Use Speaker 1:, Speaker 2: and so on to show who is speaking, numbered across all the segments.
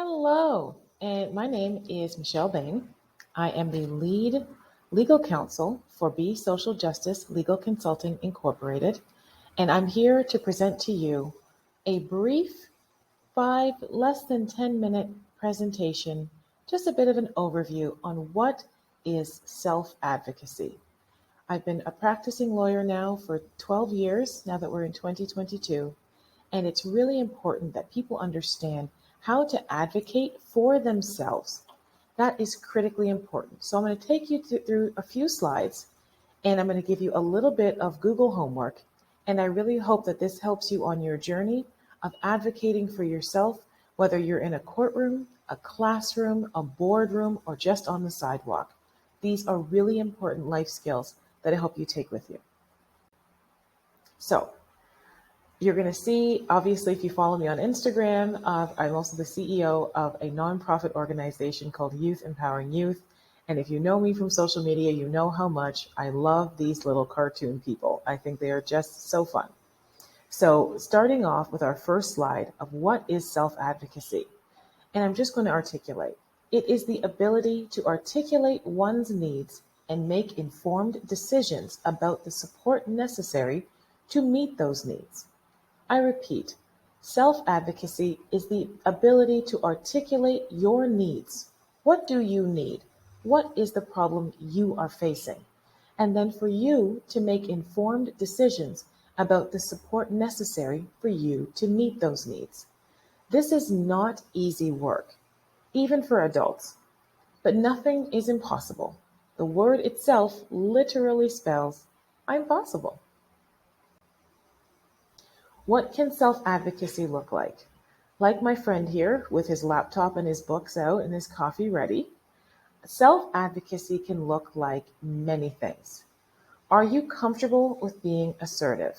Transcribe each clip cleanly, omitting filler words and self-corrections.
Speaker 1: Hello, and my name is Michelle Bain. I am the lead legal counsel for B Social Justice Legal Consulting Incorporated, and I'm here to present to you a brief less than 10-minute presentation, just a bit of an overview on what is self-advocacy. I've been a practicing lawyer now for 12 years, now that we're in 2022, and it's really important that people understand how to advocate for themselves. That is critically important. So I'm going to take you through a few slides, and I'm going to give you a little bit of Google homework. And I really hope that this helps you on your journey of advocating for yourself, whether you're in a courtroom, a classroom, a boardroom, or just on the sidewalk. These are really important life skills that I hope you take with you. So you're going to see, obviously, if you follow me on Instagram, I'm also the CEO of a nonprofit organization called Youth Empowering Youth. And if you know me from social media, you know how much I love these little cartoon people. I think they are just so fun. So starting off with our first slide of what is self-advocacy. And I'm just going to articulate. It is the ability to articulate one's needs and make informed decisions about the support necessary to meet those needs. I repeat, self-advocacy is the ability to articulate your needs. What do you need? What is the problem you are facing? And then for you to make informed decisions about the support necessary for you to meet those needs. This is not easy work, even for adults, but nothing is impossible. The word itself literally spells, I'm possible. What can self-advocacy look like? Like my friend here with his laptop and his books out and his coffee ready, self-advocacy can look like many things. Are you comfortable with being assertive?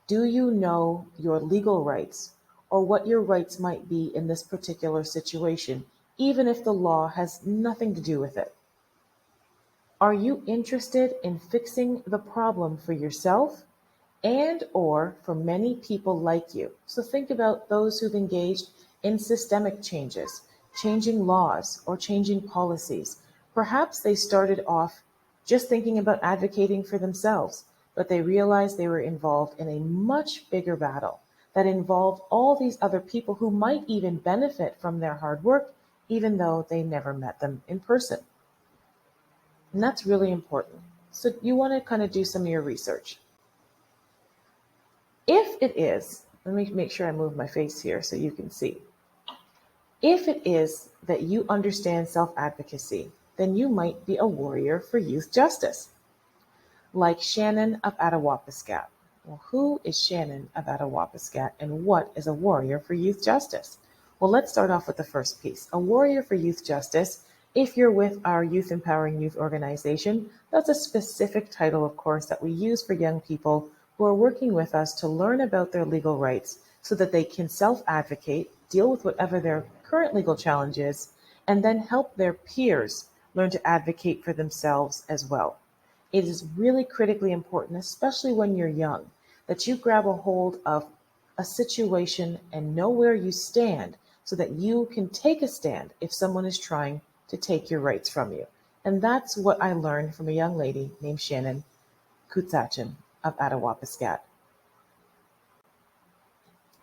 Speaker 1: Do you know your legal rights or what your rights might be in this particular situation, even if the law has nothing to do with it? Are you interested in fixing the problem for yourself and or for many people like you? So think about those who've engaged in systemic changes, changing laws or changing policies. Perhaps they started off just thinking about advocating for themselves, but they realized they were involved in a much bigger battle that involved all these other people who might even benefit from their hard work, even though they never met them in person. And that's really important. So you want to kind of do some of your research. If it is, let me make sure I move my face here so you can see. If it is that you understand self-advocacy, then you might be a warrior for youth justice. Like Shannon of Attawapiskat. Well, who is Shannon of Attawapiskat and what is a warrior for youth justice? Well, let's start off with the first piece. A warrior for youth justice, if you're with our Youth Empowering Youth organization, that's a specific title, of course, that we use for young people who are working with us to learn about their legal rights so that they can self-advocate, deal with whatever their current legal challenge is, and then help their peers learn to advocate for themselves as well. It is really critically important, especially when you're young, that you grab a hold of a situation and know where you stand so that you can take a stand if someone is trying to take your rights from you. And that's what I learned from a young lady named Shannon Kutsachin of Attawapiskat.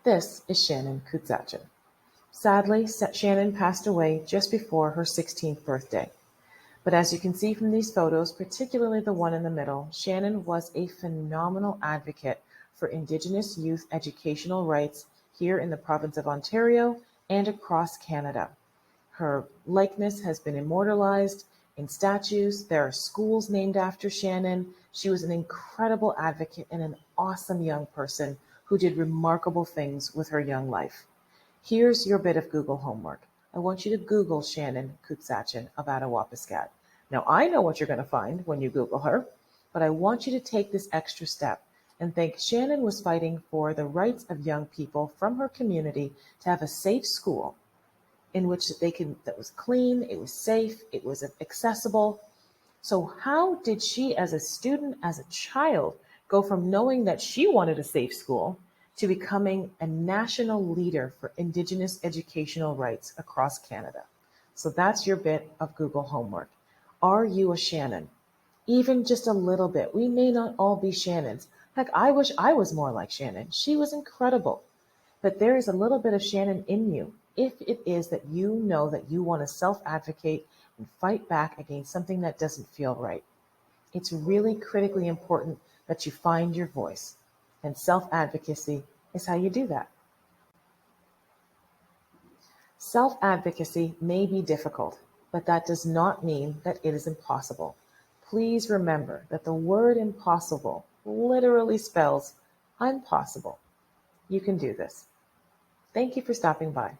Speaker 1: This is Shannon Kutsachin. Sadly, Shannon passed away just before her 16th birthday. But as you can see from these photos, particularly the one in the middle, Shannon was a phenomenal advocate for Indigenous youth educational rights here in the province of Ontario and across Canada. Her likeness has been immortalized in statues. There are schools named after Shannon. She was an incredible advocate and an awesome young person who did remarkable things with her young life. Here's your bit of Google homework. I want you to Google Shannon Kutsachin of Attawapiskat. Now, I know what you're going to find when you Google her, but I want you to take this extra step and think Shannon was fighting for the rights of young people from her community to have a safe school in which that was clean, it was safe, it was accessible. So how did she, as a student, as a child, go from knowing that she wanted a safe school to becoming a national leader for Indigenous educational rights across Canada. So that's your bit of Google homework. Are you a Shannon? Even just a little bit. We may not all be Shannons. Heck, I wish I was more like Shannon. She was incredible. But there is a little bit of Shannon in you if it is that you know that you want to self-advocate and fight back against something that doesn't feel right. It's really critically important that you find your voice, and self-advocacy is how you do that. Self-advocacy may be difficult, but that does not mean that it is impossible. Please remember that the word impossible literally spells impossible. You can do this. Thank you for stopping by.